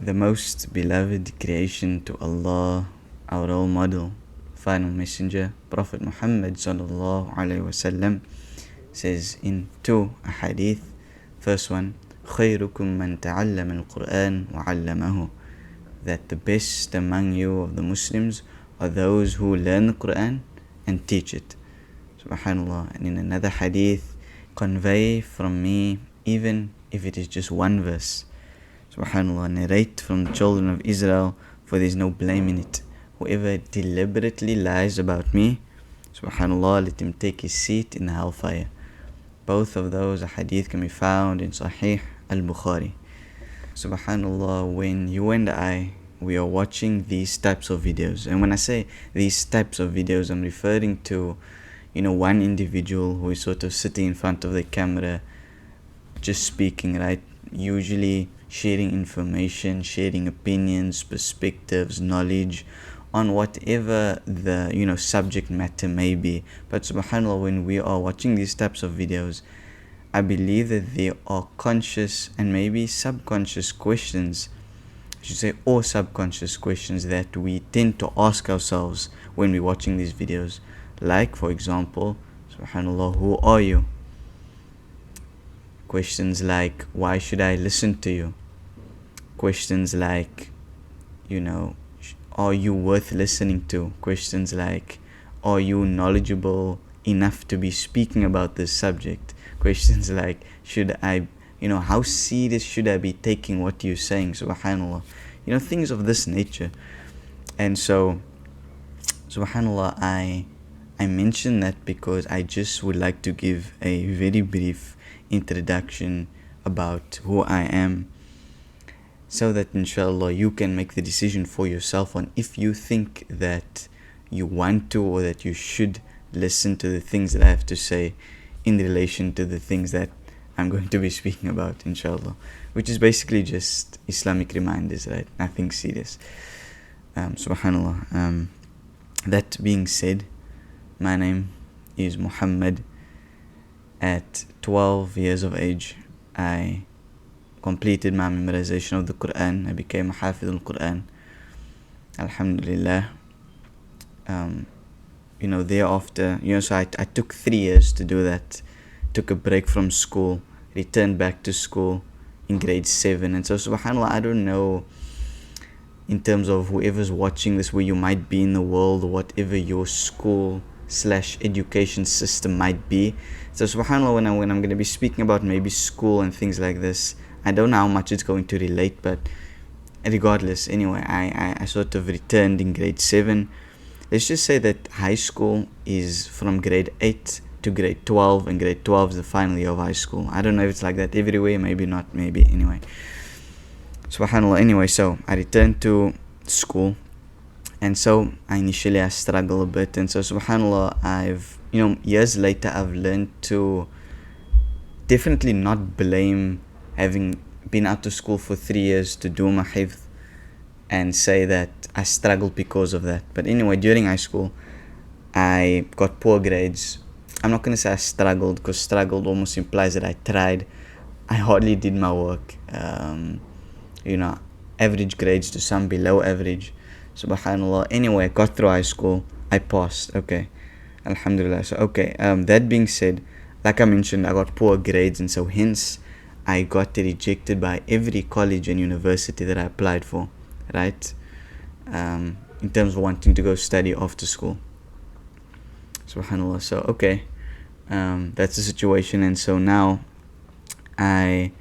The most beloved creation to Allah, our role model, final messenger, Prophet Muhammad sallallahu alaihi wasallam, says in two ahadith. First one, خيركم من تعلم القرآن وعلمه, that the best among you of the Muslims are those who learn the Quran and teach it. Subhanallah. And in another hadith, convey from me even if it is just one verse. Subhanallah. Narrate from the children of Israel, for there is no blame in it. Whoever deliberately lies about me, Subhanallah, let him take his seat in the hellfire. Both of those hadith can be found in Sahih al-Bukhari. Subhanallah, when you and I, we are watching these types of videos, and when I say these types of videos, I'm referring to, one individual who is sort of sitting in front of the camera, just speaking, right? Usually sharing information, sharing opinions, perspectives, knowledge on whatever the subject matter may be. But subhanallah, when we are watching these types of videos, I believe that there are conscious and maybe subconscious questions, I should say, or subconscious questions that we tend to ask ourselves when we're watching these videos. Like, for example, subhanallah, who are you? Questions like, why should I listen to you? Questions like, are you worth listening to? Questions like, are you knowledgeable enough to be speaking about this subject? Questions like, should I, how serious should I be taking what you're saying? Subhanallah. Things of this nature. And so, subhanallah, I mention that because I just would like to give a very brief introduction about who I am, so that inshallah you can make the decision for yourself on if you think that you want to or that you should listen to the things that I have to say in relation to the things that I'm going to be speaking about, inshallah, which is basically just Islamic reminders, right? Nothing serious. Subhanallah. That being said, my name is Muhammad. At 12 years of age, I completed my memorization of the Quran. I became a Hafiz al-Quran. Alhamdulillah. Thereafter, so I took 3 years to do that. Took a break from school, returned back to school in grade 7. And so, subhanAllah, I don't know, in terms of whoever's watching this, where you might be in the world, or whatever your school/education system might be. So, subhanAllah, when I'm going to be speaking about maybe school and things like this, I don't know how much it's going to relate, but regardless, anyway, I sort of returned in grade 7. Let's just say that high school is from grade 8 to grade 12, and grade 12 is the final year of high school. I don't know if it's like that everywhere, maybe not, maybe, anyway. Subhanallah, anyway, so I returned to school, and so I struggled a bit, and so subhanallah, years later, I've learned to definitely not blame having been out of school for 3 years to do my hifz and say that I struggled because of that. But anyway, during high school, I got poor grades. I'm not going to say I struggled, because struggled almost implies that I tried. I hardly did my work. Average grades to some below average. Subhanallah. Anyway, I got through high school. I passed. Okay. Alhamdulillah. So, okay. That being said, like I mentioned, I got poor grades, and so hence I got rejected by every college and university that I applied for, right? In terms of wanting to go study after school. Subhanallah. So, okay. That's the situation. And so now, my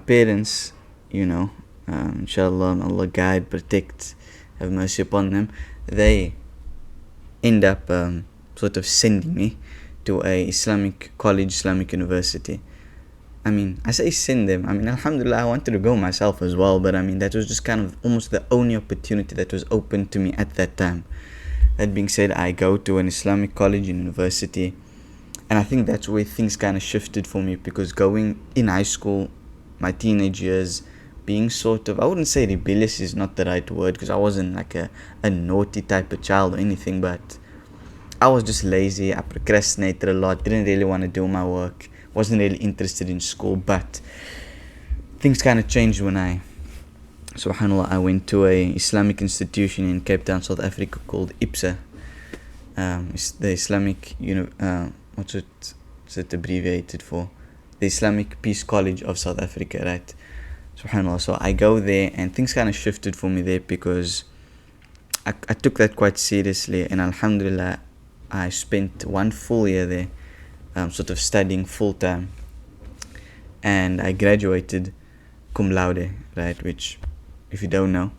parents, inshallah, Allah guide, protect, have mercy upon them, they end up sort of sending me to a Islamic college, Islamic university. I say send them. Alhamdulillah, I wanted to go myself as well, but that was just kind of almost the only opportunity that was open to me at that time. That being said, I go to an Islamic college and university, and I think that's where things kind of shifted for me, because going in high school, my teenage years, being sort of, I wouldn't say rebellious is not the right word, because I wasn't like a naughty type of child or anything, but I was just lazy. I procrastinated a lot, didn't really want to do my work, wasn't really interested in school. But things kind of changed when I subhanallah, I went to a Islamic institution in Cape Town, South Africa, called IPSA. It's the Islamic, what's it abbreviated for? The Islamic Peace College of South Africa, right? Subhanallah. So I go there, and things kind of shifted for me there, because I took that quite seriously, and alhamdulillah, I spent 1 full year there, sort of studying full time, and I graduated cum laude, right? Which, if you don't know,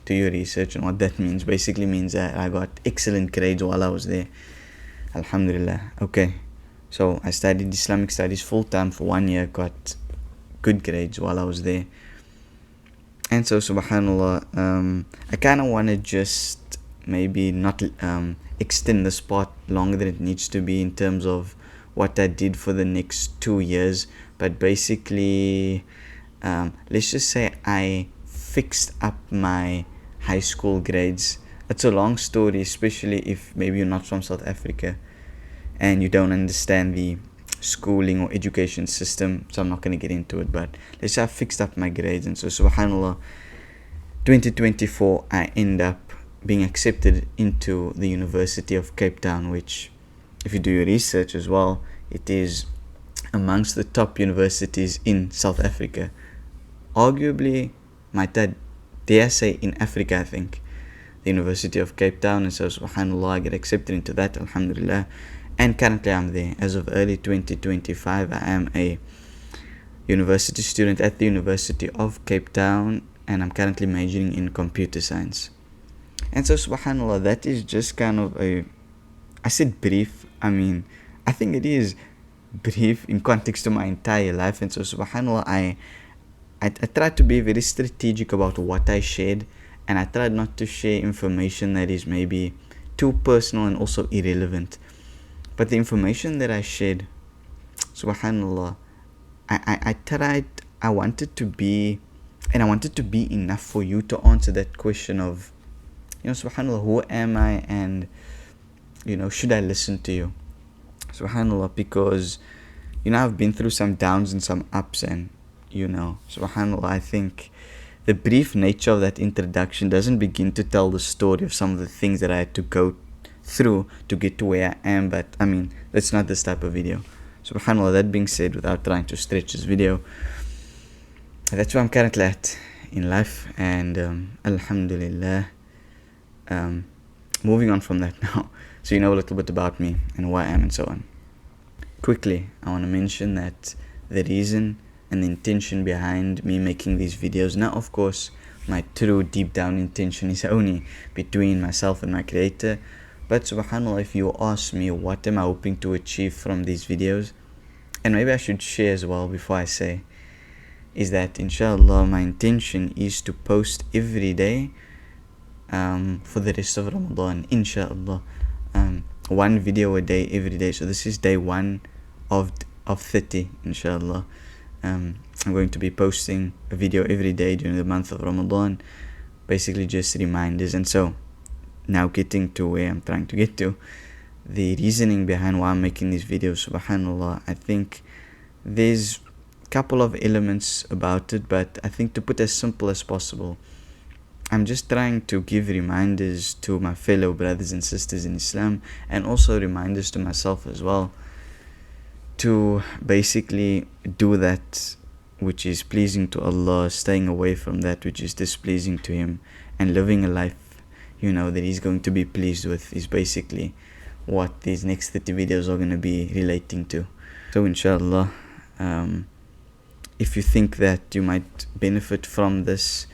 do your research on what that means. Basically means that I got excellent grades while I was there. Alhamdulillah. Okay, so I studied Islamic studies full time for 1 year, got good grades while I was there. And so, subhanallah, I kind of want to just maybe not extend this part longer than it needs to be in terms of what I did for the next 2 years. But basically, let's just say I fixed up my high school grades. It's a long story, especially if maybe you're not from South Africa and you don't understand the schooling or education system, so I'm not going to get into it. But let's say I fixed up my grades, and so subhanallah, 2024 I end up being accepted into the University of Cape Town, which, if you do your research as well, it is amongst the top universities in South Africa, arguably, might I dare say, in Africa, I think, the University of Cape Town. And so subhanallah, I get accepted into that, alhamdulillah. And currently I'm there. As of early 2025, I am a university student at the University of Cape Town, and I'm currently majoring in computer science. And so subhanallah, that is just kind of I said brief, I think it is brief in context to my entire life. And so subhanallah, I tried to be very strategic about what I shared, and I tried not to share information that is maybe too personal and also irrelevant. But the information that I shared, subhanallah, I wanted to be enough for you to answer that question of, subhanallah, who am I, and, should I listen to you? Subhanallah, because, I've been through some downs and some ups, and, subhanallah, I think the brief nature of that introduction doesn't begin to tell the story of some of the things that I had to go through to get to where I am. But that's not this type of video. Subhanallah, that being said, without trying to stretch this video, that's where I'm currently at in life, and alhamdulillah. Moving on from that now, so you know a little bit about me and who I am and so on. Quickly, I want to mention that the reason and the intention behind me making these videos, now of course my true deep down intention is only between myself and my creator. But subhanallah, if you ask me what am I hoping to achieve from these videos, and maybe I should share as well before I say, is that inshallah my intention is to post every day for the rest of Ramadan, inshallah. 1 video a day every day. So this is day 1 of 30, inshallah. I'm going to be posting a video every day during the month of Ramadan, basically just reminders. And so now getting to where I'm trying to get to, the reasoning behind why I'm making these videos, subhanallah, I think there's a couple of elements about it, but I think to put as simple as possible, I'm just trying to give reminders to my fellow brothers and sisters in Islam, and also reminders to myself as well, to basically do that which is pleasing to Allah, staying away from that which is displeasing to Him, and living a life that He's going to be pleased with, is basically what these next 30 videos are going to be relating to. So inshallah, if you think that you might benefit from those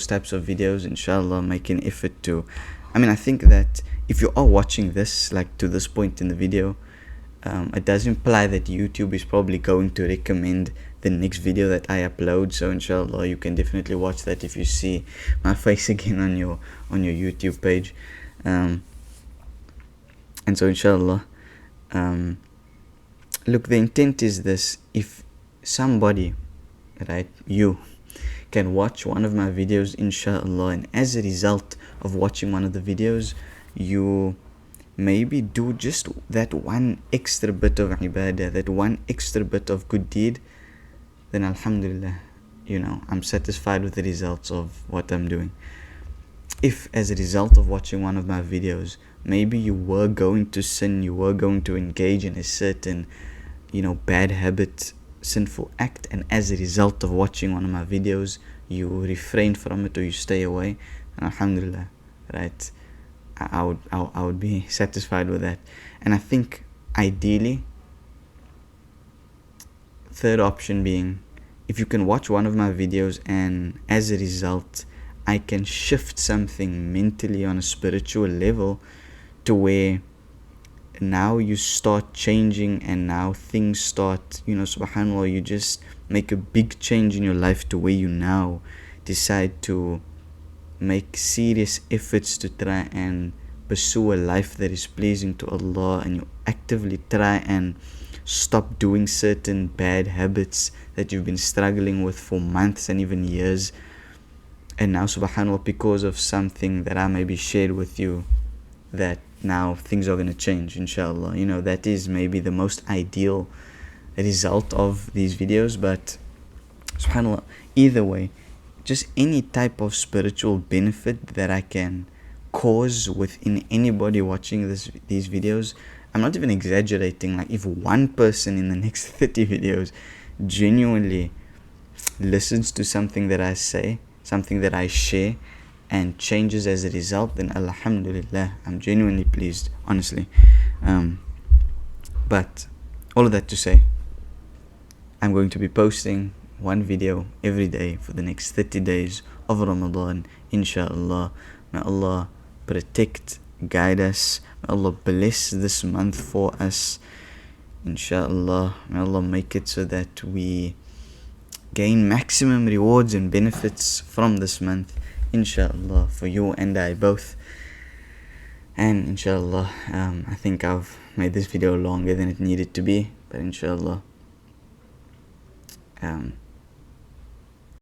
types of videos, inshallah, make an effort to, I think that if you are watching this, like to this point in the video, it does imply that YouTube is probably going to recommend the next video that I upload. So inshallah, you can definitely watch that if you see my face again on your YouTube page. And so inshallah, look, the intent is this: if somebody, right, you can watch one of my videos, inshallah, and as a result of watching one of the videos, you maybe do just that one extra bit of ibadah, that one extra bit of good deed, then alhamdulillah, I'm satisfied with the results of what I'm doing. If as a result of watching one of my videos, maybe you were going to sin, you were going to engage in a certain, bad habit, sinful act, and as a result of watching one of my videos, you refrain from it or you stay away, and alhamdulillah, right? I would be satisfied with that. And I think ideally, third option being, if you can watch one of my videos and as a result I can shift something mentally on a spiritual level to where now you start changing and now things start, subhanAllah, you just make a big change in your life to where you now decide to make serious efforts to try and pursue a life that is pleasing to Allah, and you actively try and stop doing certain bad habits that you've been struggling with for months and even years. And now, subhanAllah, because of something that I maybe shared with you, that now things are going to change, inshallah. That is maybe the most ideal result of these videos. But subhanAllah, either way, just any type of spiritual benefit that I can cause within anybody watching these videos, I'm not even exaggerating. Like, if one person in the next 30 videos genuinely listens to something that I say, something that I share, and changes as a result, then alhamdulillah, I'm genuinely pleased, honestly. But all of that to say, I'm going to be posting one video every day for the next 30 days of Ramadan, inshallah. May Allah protect, guide us. May Allah bless this month for us, inshallah. May Allah make it so that we gain maximum rewards and benefits from this month, inshallah, for you and I both. And inshallah, I think I've made this video longer than it needed to be, but inshallah,